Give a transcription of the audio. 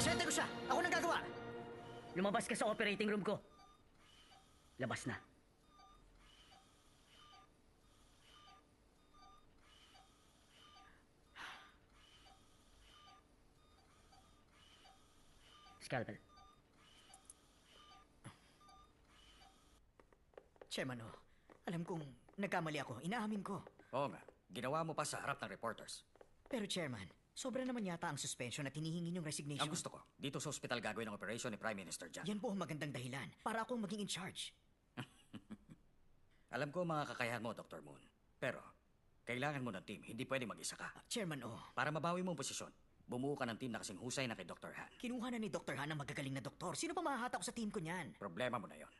Paswerte ko siya. Ako nang gagawa. Lumabas ka sa operating room ko. Labas na. Scalpel. Chairman, alam kong nagkamali ako. Inaamin ko. Oo nga, ginawa mo pa sa harap ng reporters. Pero Chairman, sobra naman yata ang suspension at hinihingi yung resignation. Ang gusto ko, dito sa ospital gagawin ang operasyon ni Prime Minister John. Yan po ang magandang dahilan para akong maging in charge. Alam ko mga kakayahan mo, Dr. Moon. Pero, kailangan mo ng team. Hindi pwede mag-isa ka. Chairman, Para mabawi mo ang posisyon, bumuo ka ng team na kasing husay na kay Dr. Han. kinuha na ni Dr. Han ang magagaling na doktor. Sino pa mahahatak ko sa team ko niyan? Problema mo na yon.